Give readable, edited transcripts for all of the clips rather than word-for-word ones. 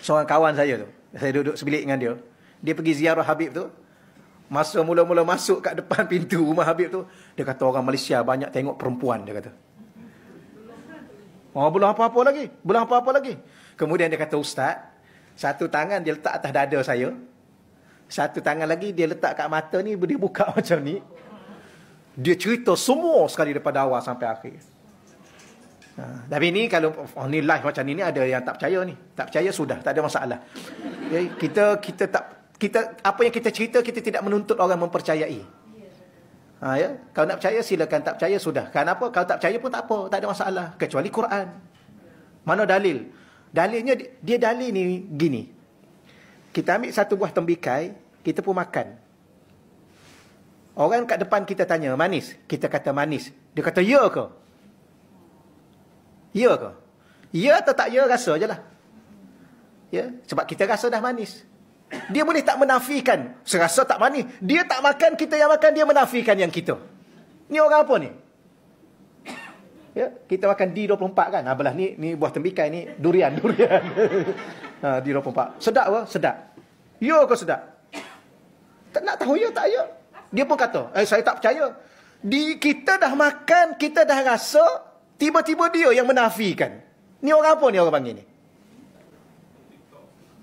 Seorang kawan saya tu, saya duduk sebilik dengan dia. Dia pergi ziarah Habib tu. Masa mula-mula masuk kat depan pintu rumah Habib tu, dia kata orang Malaysia banyak tengok perempuan, dia kata. Oh, belum apa-apa lagi. Belum apa-apa lagi. Kemudian dia kata, Ustaz, satu tangan dia letak atas dada saya. Satu tangan lagi dia letak kat mata ni, dia buka macam ni. Dia cerita semua sekali daripada awal sampai akhir. Tapi ni kalau ni live macam ni ada yang tak percaya ni. Tak percaya sudah, tak ada masalah. Okay, kita apa yang kita cerita, kita tidak menuntut orang mempercayai. Ya? Kalau nak percaya silakan, tak percaya sudah. Kenapa? Kalau tak percaya pun tak apa, tak ada masalah. Kecuali Quran. Mana dalil? Dalilnya dia dalil ni gini. Kita ambil satu buah tembikai, kita pun makan. Orang kat depan kita tanya, manis? Kita kata manis. Dia kata, ya ke? Ya ke? Ya atau tak ya, rasa je lah. Ya? Sebab kita rasa dah manis. Dia boleh tak menafikan. Serasa tak manis. Dia tak makan, kita yang makan, dia menafikan yang kita. Ni orang apa ni? Ya? Kita makan D24 kan? Belah ni buah tembikai ni, durian. D24. Sedap ke? Sedap. Ya ke sedap? Tak nak tahu ya tak ya? Dia pun kata, saya tak percaya. Kita dah makan, kita dah rasa, tiba-tiba dia yang menafikan. Ni orang apa ni orang panggil ni?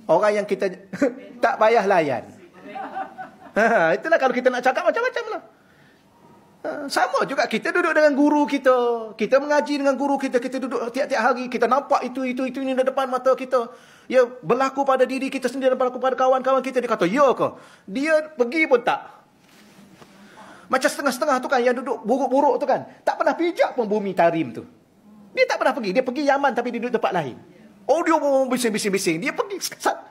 Orang yang kita tak payah layan. Itulah kalau kita nak cakap macam-macam lah. Sama juga kita duduk dengan guru kita. Kita mengaji dengan guru kita. Kita duduk tiap-tiap hari. Kita nampak itu ini di depan mata kita. Ya, berlaku pada diri kita sendiri dan berlaku pada kawan-kawan kita. Dia kata, ya ke? Dia pergi pun tak. Macam setengah-setengah tu kan, yang duduk buruk-buruk tu kan. Tak pernah pijak pun bumi Tarim tu. Dia tak pernah pergi. Dia pergi Yaman tapi dia duduk tempat lain. Oh, dia bising-bising. Dia pergi,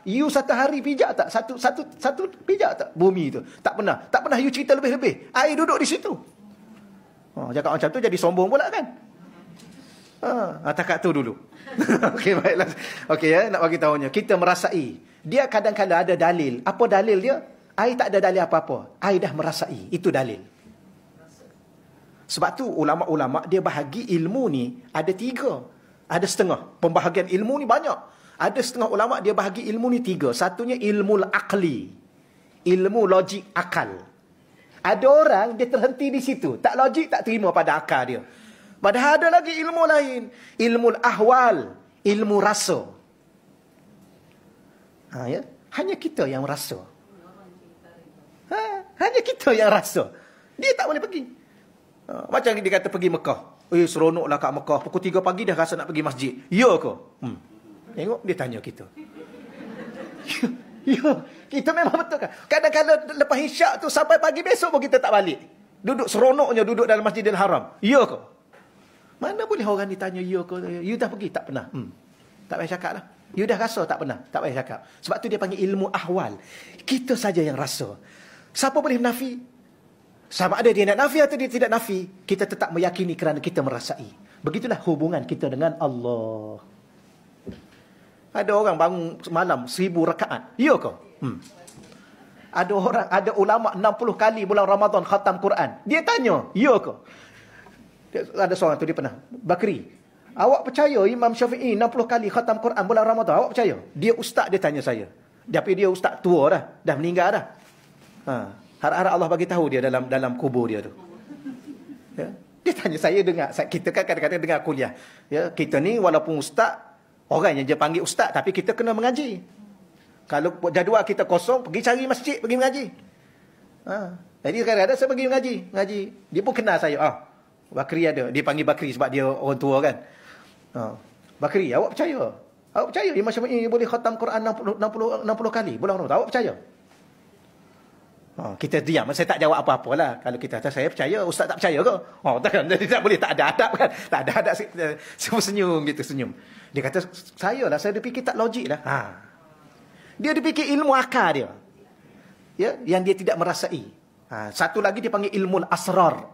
you satu hari pijak tak? Satu pijak tak bumi tu? Tak pernah. Tak pernah you cerita lebih-lebih. Air duduk di situ. Cakap macam tu jadi sombong pula kan? Takat tu dulu. Okey, baiklah. Okey ya, nak bagi tahunya. Kita merasai. Dia kadang-kadang ada dalil. Apa dalil dia? Air tak ada dalil apa-apa. Air dah merasai. Itu dalil. Sebab tu ulama-ulama dia bahagi ilmu ni ada 3. Ada setengah. Pembahagian ilmu ni banyak. Ada setengah ulama dia bahagi ilmu ni 3. Satunya ilmu akli. Ilmu logik akal. Ada orang dia terhenti di situ. Tak logik, tak terima pada akal dia. Padahal ada lagi ilmu lain. Ilmu ahwal. Ilmu rasa. Ya? Hanya kita yang rasa. Hanya kita yang rasa. Dia tak boleh pergi. Macam dia kata pergi Mekah. Seronoklah kat Mekah. Pukul 3 pagi dah rasa nak pergi masjid. Ya ke? Tengok dia tanya kita. Ya, kita memang betul kan. Kadang-kadang lepas isyak tu sampai pagi besok pun kita tak balik. Duduk seronoknya duduk dalam Masjidil Haram. Ya ke? Mana boleh orang ditanya ya ke? You dah pergi? Tak pernah. Tak payah cakap lah. You dah rasa? Tak pernah. Tak payah cakap. Sebab tu dia panggil ilmu ahwal. Kita saja yang rasa. Siapa boleh menafi? Sama ada dia nak nafi atau dia tidak nafi, kita tetap meyakini kerana kita merasai. Begitulah hubungan kita dengan Allah. Ada orang bangun malam 1000 rakaat. Ya ke? Ada ulama 60 kali bulan Ramadan khatam Quran. Dia tanya, ya ke? Ada seorang tu dia pernah, Bakri, awak percaya Imam Syafi'i 60 kali khatam Quran bulan Ramadan? Awak percaya? Dia ustaz, dia tanya saya. Tapi dia ustaz tua dah meninggal dah. Harap-harap Allah bagi tahu dia dalam kubur dia tu. Ya? Dia tanya saya dengar. Kita kan kadang-kadang dengar kuliah. Ya, kita ni walaupun ustaz, orang yang dia panggil ustaz, tapi kita kena mengaji. Kalau jadual kita kosong, pergi cari masjid, pergi mengaji. Jadi kadang-kadang saya pergi mengaji. Dia pun kenal saya. Bakri ada. Dia panggil Bakri sebab dia orang tua kan. Bakri, awak percaya? Awak percaya Imam Syafi'i boleh khatam Quran 60 kali bulan Ramadan? Awak percaya? Kita diam. Saya tak jawab apa-apa lah. Kalau kita kata saya percaya, ustaz tak percaya ke? Takkan. Jadi tak boleh. Tak ada adab kan. Tak ada adab. Semua senyum gitu. Senyum. Dia kata, saya fikir tak logik lah. Dia fikir ilmu akal dia. Ya, yang dia tidak merasai. Satu lagi dia panggil ilmu asrar.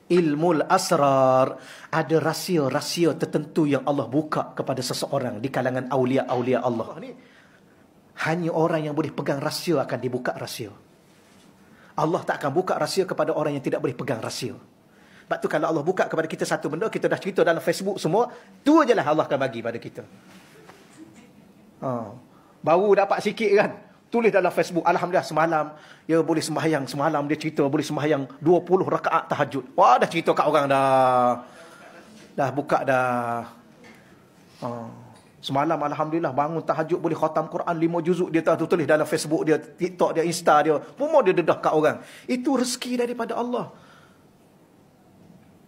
Ilmu asrar. Ada rahsia-rahsia tertentu yang Allah buka kepada seseorang di kalangan awliya-awliya Allah. Hanya orang yang boleh pegang rahsia akan dibuka rahsia. Allah tak akan buka rahsia kepada orang yang tidak boleh pegang rahsia. Sebab tu kalau Allah buka kepada kita satu benda, kita dah cerita dalam Facebook semua, tu je lah Allah akan bagi pada kita. Baru dapat sikit kan, tulis dalam Facebook, alhamdulillah semalam dia boleh sembahyang, semalam dia cerita boleh sembahyang 20 rakaat tahajud. Wah, dah cerita kat orang dah buka dah. Semalam alhamdulillah bangun tahajud boleh khatam Quran 5 juzuk, dia tulis dalam Facebook dia, TikTok dia, Insta dia, semua dia dedah kat orang. Itu rezeki daripada Allah.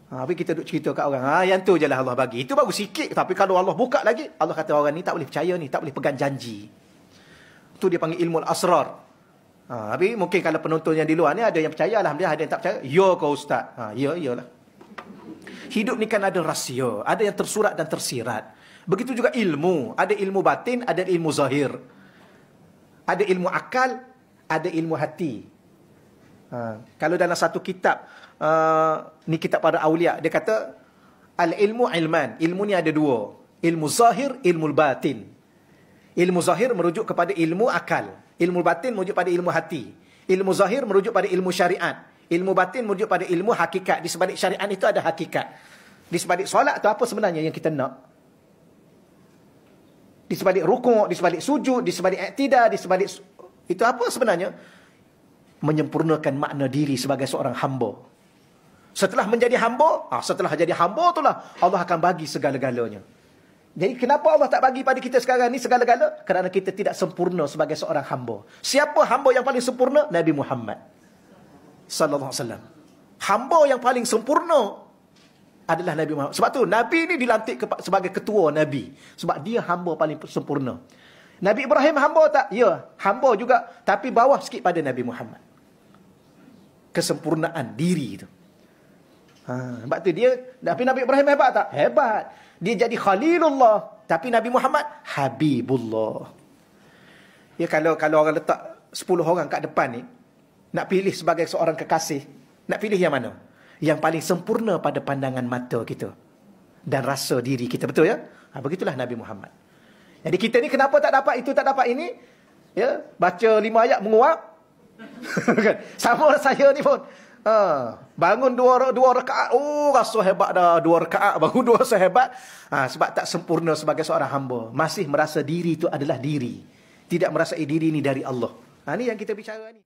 Tapi kita duk cerita kat orang, yang tu je lah Allah bagi. Itu baru sikit, tapi kalau Allah buka lagi, Allah kata orang ni tak boleh percaya ni, tak boleh pegang janji. Itu dia panggil ilmu al-asrar. Tapi mungkin kalau penonton yang di luar ni ada yang percaya, alhamdulillah, ada yang tak percaya. Ya kau ustaz. Iyalah. Hidup ni kan ada rahsia, ada yang tersurat dan tersirat. Begitu juga ilmu, ada ilmu batin, ada ilmu zahir. Ada ilmu akal, ada ilmu hati. Kalau dalam satu kitab, ni kitab para awliya, dia kata al-ilmu ilman. Ilmu ni ada dua, ilmu zahir, ilmu batin. Ilmu zahir merujuk kepada ilmu akal, ilmu batin merujuk pada ilmu hati. Ilmu zahir merujuk pada ilmu syariat, ilmu batin merujuk pada ilmu hakikat. Di sebalik syariat itu ada hakikat. Di sebalik solat itu apa sebenarnya yang kita nak? Di sebalik rukuk, di sebalik sujud, di sebalik i'tidal, di sebalik itu apa sebenarnya? Menyempurnakan makna diri sebagai seorang hamba. Setelah menjadi hamba, setelah jadi hamba itulah Allah akan bagi segala-galanya. Jadi kenapa Allah tak bagi pada kita sekarang ni segala-gala? Kerana kita tidak sempurna sebagai seorang hamba. Siapa hamba yang paling sempurna? Nabi Muhammad sallallahu alaihi wasallam. Hamba yang paling sempurna adalah Nabi Muhammad. Sebab tu Nabi ni dilantik sebagai ketua Nabi. Sebab dia hamba paling sempurna. Nabi Ibrahim hamba tak? Ya, hamba juga. Tapi bawah sikit pada Nabi Muhammad. Kesempurnaan diri tu. Sebab tu dia, tapi Nabi Ibrahim hebat tak? Hebat. Dia jadi Khalilullah. Tapi Nabi Muhammad Habibullah. Ya, kalau orang letak 10 orang kat depan ni, nak pilih sebagai seorang kekasih, nak pilih yang mana? Yang paling sempurna pada pandangan mata kita dan rasa diri kita, betul ya? Begitulah Nabi Muhammad. Jadi kita ni kenapa tak dapat itu, tak dapat ini? Ya, baca 5 ayat menguap. Sama saya ni pun. Bangun dua rakaat, rasa hebat dah. 2 rakaat baru 2 rasa hebat. Sebab tak sempurna sebagai seorang hamba. Masih merasa diri itu adalah diri. Tidak merasai diri ni dari Allah. Ni yang kita bicara ni.